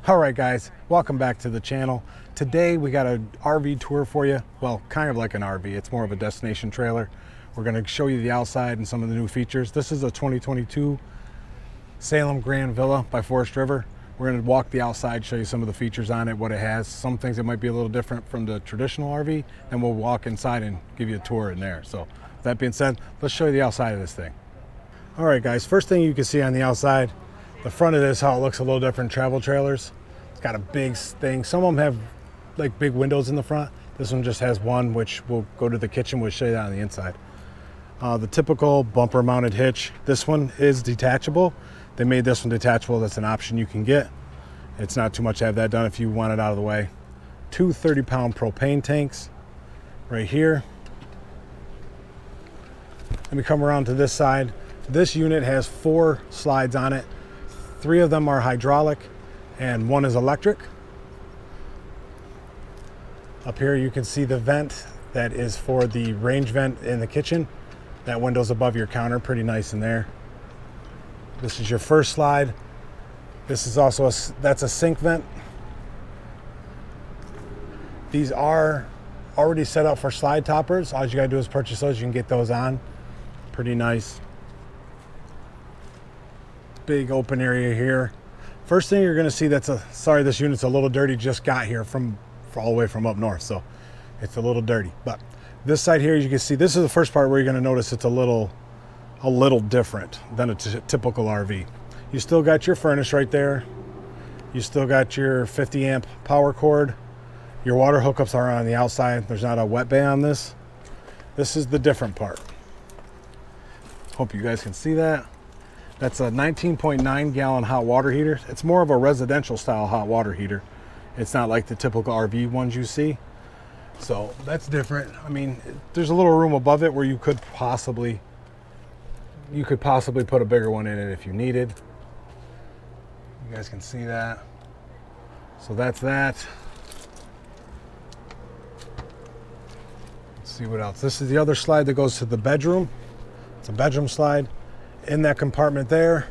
All right guys, welcome back to the channel. Today we got an RV tour for you. Well, kind of like an RV. It's more of a destination trailer. We're going to show you the outside and some of the new features. This is a 2022 Salem Grand Villa by Forest River. We're going to walk the outside, show you some of the features on it, what it has, some things that might be a little different from the traditional RV, and we'll walk inside and give you a tour in there. So that being said, let's show you the outside of this thing. All right guys, first thing you can see on the outside, the front of this, how it looks a little different. Travel trailers. It's got a big thing. Some of them have like big windows in the front. This one just has one, which we'll go to the kitchen. We'll show you that on the inside. The typical bumper mounted hitch. This one is detachable. They made this one detachable. That's an option you can get. It's not too much to have that done if you want it out of the way. Two 30-pound propane tanks right here. Let me come around to this side. This unit has 4 slides on it. 3 of them are hydraulic and 1 is electric. Up here you can see the vent that is for the range vent in the kitchen. That window's above your counter, pretty nice in there. This is your first slide. This is also that's a sink vent. These are already set up for slide toppers. All you gotta do is purchase those. You can get those on. Pretty nice. Big open area here. First thing you're going to see, sorry, this unit's a little dirty. Just got here from all the way from up north, so it's a little dirty. But this side here, as you can see, this is the first part where you're going to notice it's a little different than a typical RV. You still got your furnace right there. You still got your 50 amp power cord. Your water hookups are on the outside. There's not a wet bay on this. This is the different part. Hope you guys can see that. That's a 19.9 gallon hot water heater. It's more of a residential style hot water heater. It's not like the typical RV ones you see. So that's different. I mean, there's a little room above it where you could possibly put a bigger one in it if you needed. You guys can see that. So that's that. Let's see what else. This is the other slide that goes to the bedroom. It's a bedroom slide. In that compartment there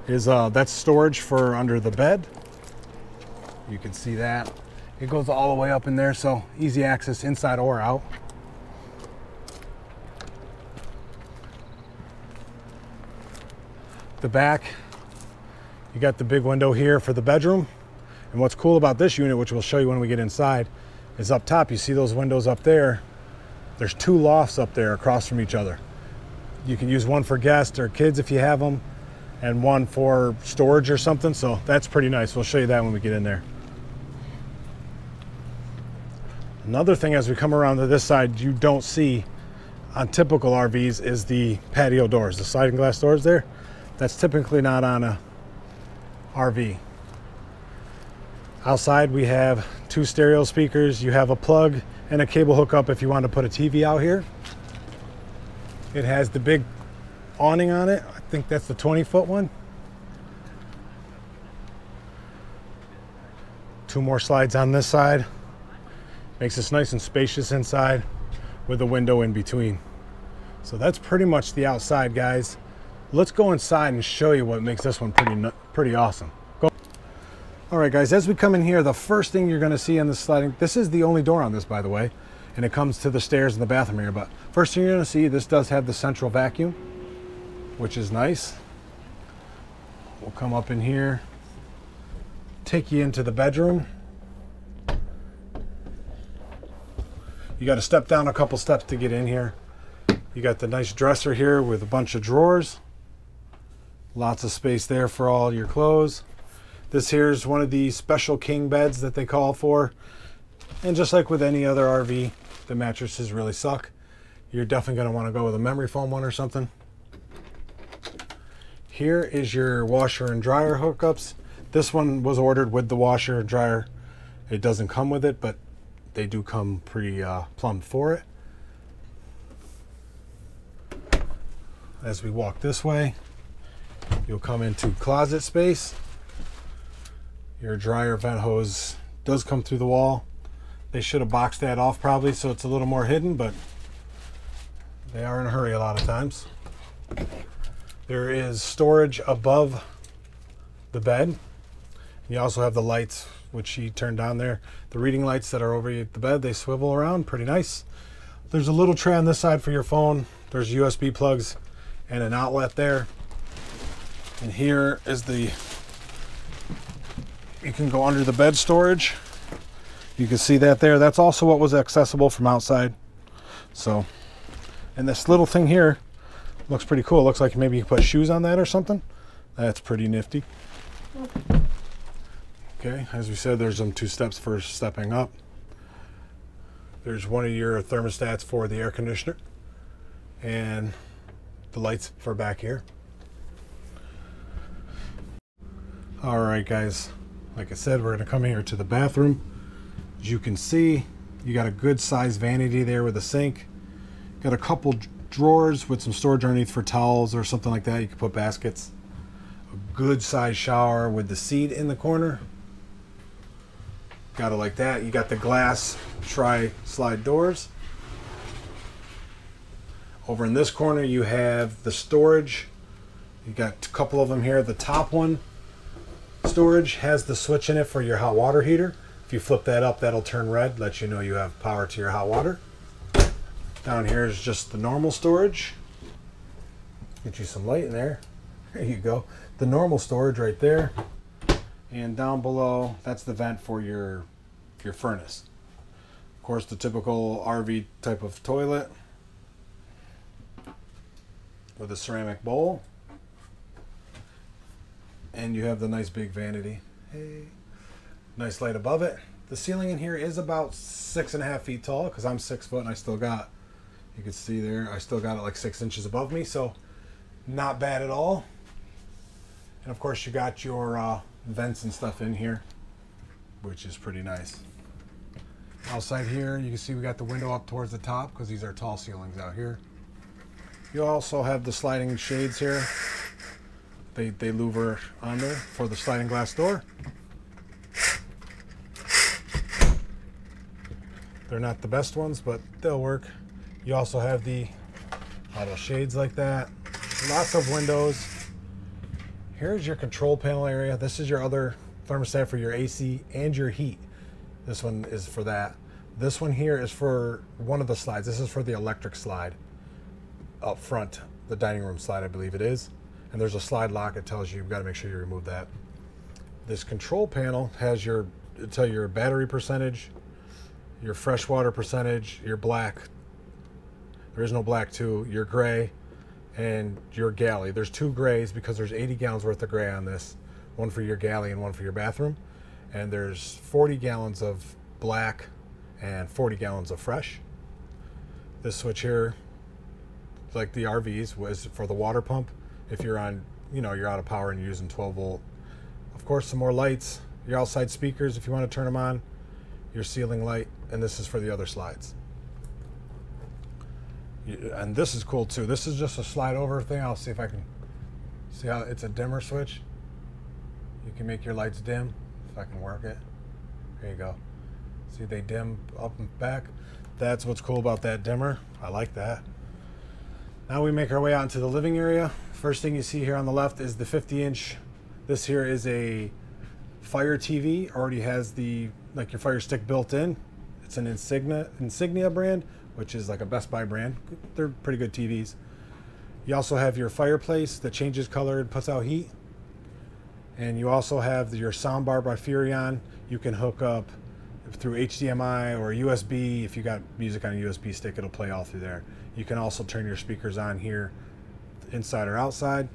is that's storage for under the bed. You can see that. It goes all the way up in there, so easy access inside or out. The back, you got the big window here for the bedroom. And what's cool about this unit, which we'll show you when we get inside, is up top, you see those windows up there. There's 2 lofts up there across from each other. You can use one for guests or kids if you have them, and one for storage or something. So that's pretty nice. We'll show you that when we get in there. Another thing as we come around to this side you don't see on typical RVs is the patio doors, the sliding glass doors there. That's typically not on a RV. Outside we have 2 stereo speakers. You have a plug and a cable hookup if you want to put a TV out here. It has the big awning on it. I think that's the 20-foot one. 2 more slides on this side. Makes this nice and spacious inside with a window in between. So that's pretty much the outside, guys. Let's go inside and show you what makes this one pretty awesome. Go. All right, guys, as we come in here, the first thing you're going to see on the sliding, this is the only door on this, by the way, and it comes to the stairs in the bathroom here. But first thing you're going to see, this does have the central vacuum, which is nice. We'll come up in here, take you into the bedroom. You got to step down a couple steps to get in here. You got the nice dresser here with a bunch of drawers. Lots of space there for all your clothes. This here is one of the special king beds that they call for. And just like with any other RV, the mattresses really suck. You're definitely going to want to go with a memory foam one or something. Here is your washer and dryer hookups. This one was ordered with the washer and dryer. It doesn't come with it, but they do come pretty plumbed for it. As we walk this way, you'll come into closet space. Your dryer vent hose does come through the wall. They should have boxed that off probably so it's a little more hidden, but they are in a hurry a lot of times. There is storage above the bed. You also have the lights, which she turned on there. The reading lights that are over the bed, they swivel around, pretty nice. There's a little tray on this side for your phone. There's USB plugs and an outlet there. And here is the, you can go under the bed storage. You can see that there. That's also what was accessible from outside. So, and this little thing here looks pretty cool. It looks like maybe you put shoes on that or something. That's pretty nifty. Okay, as we said, there's 2 steps for stepping up. There's one of your thermostats for the air conditioner and the lights for back here. All right, guys, like I said, we're gonna come here to the bathroom. As you can see, you got a good size vanity there with a sink. Got a couple drawers with some storage underneath for towels or something like that. You can put baskets. A good size shower with the seat in the corner. Got it like that. You got the glass tri-slide doors. Over in this corner you have the storage. You got a couple of them here. The top one, storage, has the switch in it for your hot water heater. If you flip that up, that'll turn red, let you know you have power to your hot water. Down here is just the normal storage. Get you some light in there. There you go. The normal storage right there. And down below, that's the vent for your furnace. Of course, the typical RV type of toilet with a ceramic bowl. And you have the nice big vanity. Hey, nice light above it. The ceiling in here is about 6.5 feet tall because I'm 6 foot and I still got, you can see there, I still got it like 6 inches above me, so not bad at all. And of course you got your vents and stuff in here, which is pretty nice. Outside here, you can see we got the window up towards the top because these are tall ceilings out here. You also have the sliding shades here. They louver on there for the sliding glass door. They're not the best ones, but they'll work. You also have the auto shades like that. Lots of windows. Here's your control panel area. This is your other thermostat for your AC and your heat. This one is for that. This one here is for one of the slides. This is for the electric slide up front, the dining room slide, I believe it is. And there's a slide lock. It tells you you've got to make sure you remove that. This control panel has your, it'll tell you your battery percentage, your fresh water percentage, your black. There is no black too. Your gray, and your galley. There's 2 grays because there's 80 gallons worth of gray on this. One for your galley and one for your bathroom. And there's 40 gallons of black and 40 gallons of fresh. This switch here, like the RVs, was for the water pump. If you're on, you know, you're out of power and you're using 12 volt. Of course, some more lights. Your outside speakers, if you want to turn them on. Your ceiling light, and this is for the other slides. And this is cool too. This is just a slide over thing. I'll see if I can see how it's a dimmer switch. You can make your lights dim if I can work it. There you go. See, they dim up and back. That's what's cool about that dimmer. I like that. Now we make our way out into the living area. First thing you see here on the left is the 50-inch. This here is a Fire TV. Already has the, like, your Fire Stick built in. It's an Insignia brand, which is like a Best Buy brand. They're pretty good TVs. You also have your fireplace that changes color and puts out heat. And you also have your soundbar by Furrion. You can hook up through HDMI or USB. If you got music on a USB stick, it'll play all through there. You can also turn your speakers on here, inside or outside.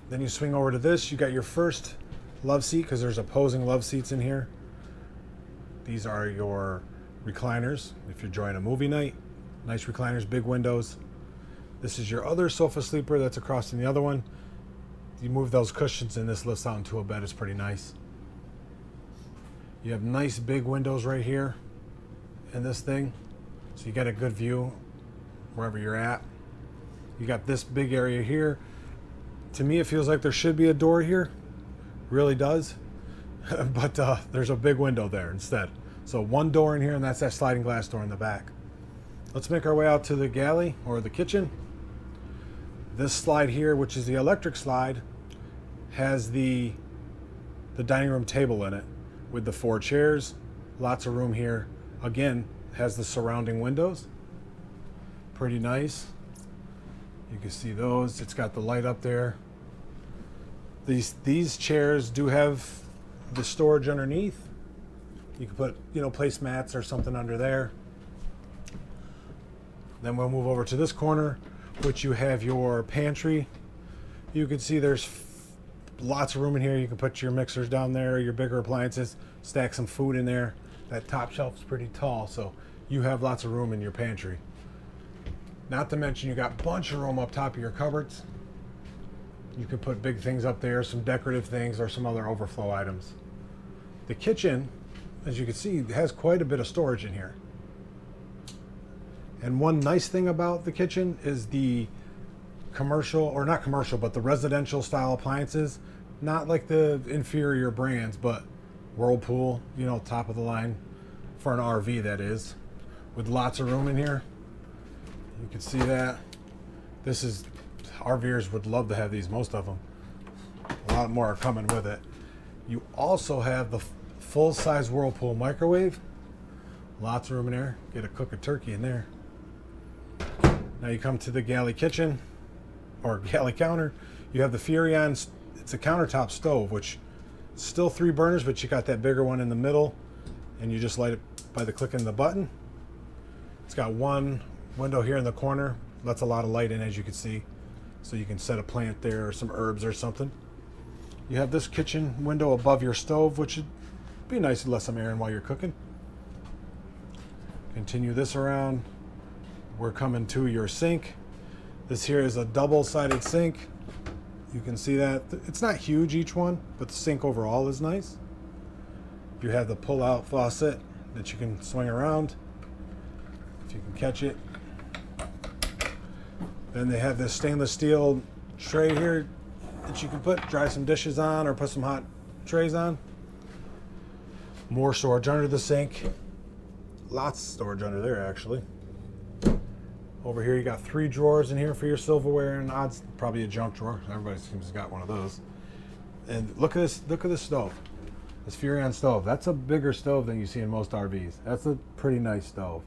Then you swing over to this. You got your first love seat, because there's opposing love seats in here. These are your recliners if you're enjoying a movie night. Nice recliners, big windows. This is your other sofa sleeper that's across from the other one. You move those cushions and this lifts out into a bed. It's pretty nice. You have nice big windows right here in this thing, so you get a good view wherever you're at. You got this big area here. To me, it feels like there should be a door here. Really does. But there's a big window there instead. So one door in here, and that's that sliding glass door in the back. Let's make our way out to the galley or the kitchen. This slide here, which is the electric slide, has the the dining room table in it with the 4 chairs. Lots of room here. Again, has the surrounding windows. Pretty nice. You can see those. It's got the light up there. These chairs do have the storage underneath. You can put, you know, placemats or something under there. Then we'll move over to this corner, which you have your pantry. You can see there's lots of room in here. You can put your mixers down there, your bigger appliances, stack some food in there. That top shelf is pretty tall, so you have lots of room in your pantry. Not to mention you got a bunch of room up top of your cupboards. You can put big things up there, some decorative things or some other overflow items. The kitchen, as you can see, has quite a bit of storage in here. And one nice thing about the kitchen is the commercial, or not commercial, but the residential style appliances. Not like the inferior brands, but Whirlpool, you know, top of the line for an RV, that is, with lots of room in here. You can see that. This is, RVers would love to have these, most of them. A lot more are coming with it. You also have the full-size Whirlpool microwave. Lots of room in there. Get a cook a turkey in there. Now you come to the galley kitchen, or galley counter. You have the Furrion, it's a countertop stove, which is still 3 burners, but you got that bigger one in the middle, and you just light it by the clicking of the button. It's got one window here in the corner, lets a lot of light in, as you can see, so you can set a plant there or some herbs or something. You have this kitchen window above your stove, which would be nice to let some air in while you're cooking. Continue this around. We're coming to your sink. This here is a double-sided sink. You can see that. It's not huge, each one, but the sink overall is nice. You have the pull-out faucet that you can swing around, if you can catch it. Then they have this stainless steel tray here that you can dry some dishes on or put some hot trays on. More storage under the sink. Lots of storage under there, actually. Over here you got 3 drawers in here for your silverware and odds, probably a junk drawer. Everybody seems to have got one of those. And look at this stove. This Furrion stove. That's a bigger stove than you see in most RVs. That's a pretty nice stove.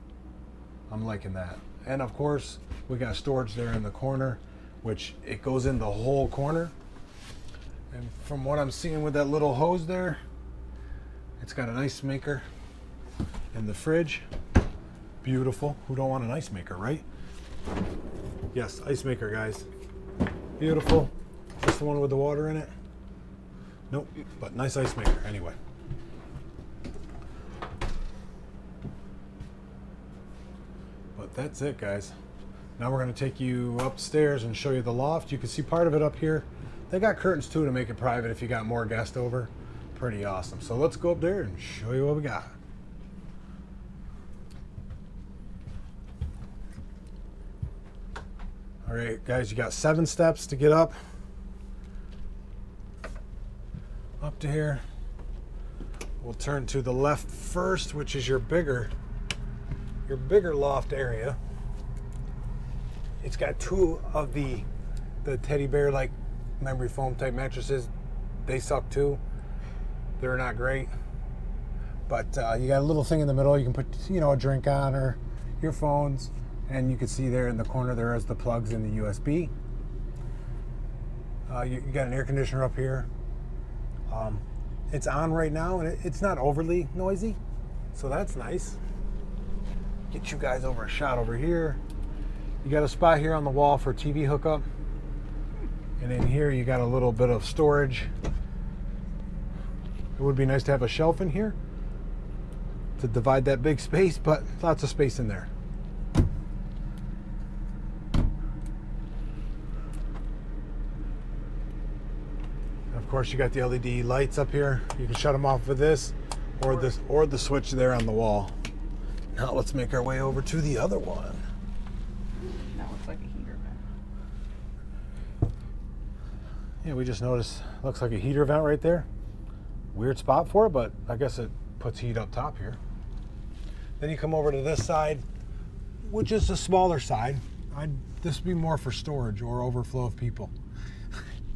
I'm liking that. And of course, we got storage there in the corner, which it goes in the whole corner. And from what I'm seeing with that little hose there, it's got an ice maker in the fridge. Beautiful. Who don't want an ice maker, right? Yes, ice maker, guys. Beautiful. Just the one with the water in it? Nope, but nice ice maker anyway. But that's it, guys. Now we're going to take you upstairs and show you the loft. You can see part of it up here. They got curtains too to make it private if you got more guests over. Pretty awesome. So let's go up there and show you what we got. All right, guys, you got 7 steps to get up to here. We'll turn to the left first, which is your bigger loft area. It's got 2 of the teddy bear like memory foam type mattresses. They suck too. They're not great, but you got a little thing in the middle. You can put, you know, a drink on or your phones. And you can see there in the corner there is the plugs in the USB. You got an air conditioner up here. It's on right now and it's not overly noisy, so that's nice. Get you guys over a shot over here. You got a spot here on the wall for TV hookup. And in here you got a little bit of storage. It would be nice to have a shelf in here to divide that big space, but lots of space in there. Of course, you got the LED lights up here. You can shut them off with this or the switch there on the wall. Now let's make our way over to the other one. That looks like a heater vent. Yeah, we just noticed, looks like a heater vent right there. Weird spot for it, but I guess it puts heat up top here. Then you come over to this side, which is the smaller side. This would be more for storage or overflow of people.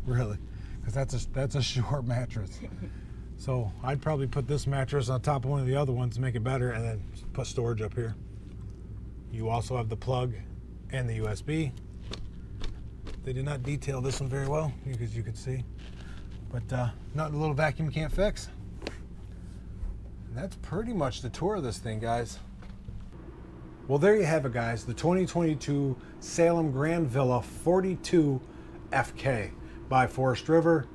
Really. Because that's a short mattress. So I'd probably put this mattress on top of one of the other ones to make it better, and then put storage up here. You also have the plug and the USB. They did not detail this one very well, as you can see, but not a little vacuum can't fix. And that's pretty much the tour of this thing, guys. Well, there you have it, guys. The 2022 Salem Grand Villa 42 FK by Forest River.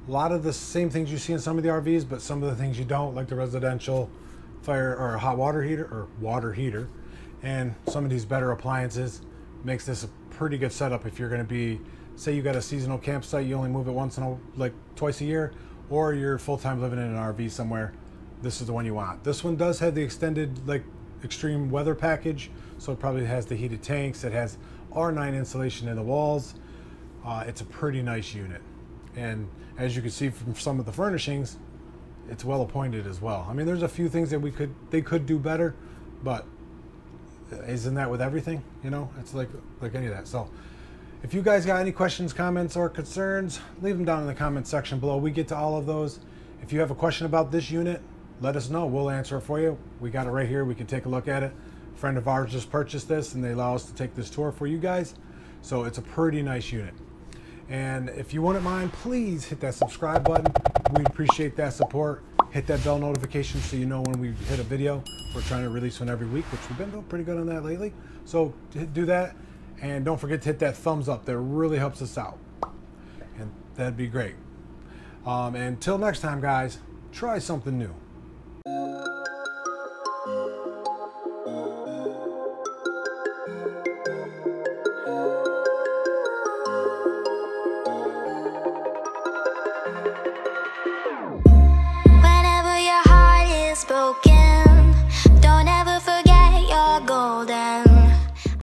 A lot of the same things you see in some of the RVs, but some of the things you don't, like the residential fire or hot water heater or water heater, and some of these better appliances makes this a pretty good setup if you're going to be, say you got a seasonal campsite, you only move it like twice a year, or you're full-time living in an RV somewhere. This is the one you want. This one does have the extended like extreme weather package, so it probably has the heated tanks. It has R9 insulation in the walls. It's a pretty nice unit, and as you can see from some of the furnishings, it's well appointed as well. I mean, there's a few things that they could do better, but isn't that with everything? You know, it's like any of that. So if you guys got any questions, comments, or concerns, leave them down in the comment section below. We get to all of those. If you have a question about this unit, let us know. We'll answer it for you. We got it right here. We can take a look at it. A friend of ours just purchased this, and they allow us to take this tour for you guys. So it's a pretty nice unit. And if you wouldn't mind, please hit that subscribe button. We'd appreciate that support. Hit that bell notification so you know when we hit a video. We're trying to release one every week, which we've been doing pretty good on that lately. So do that. And don't forget to hit that thumbs up. That really helps us out. And that'd be great. Until next time, guys, try something new.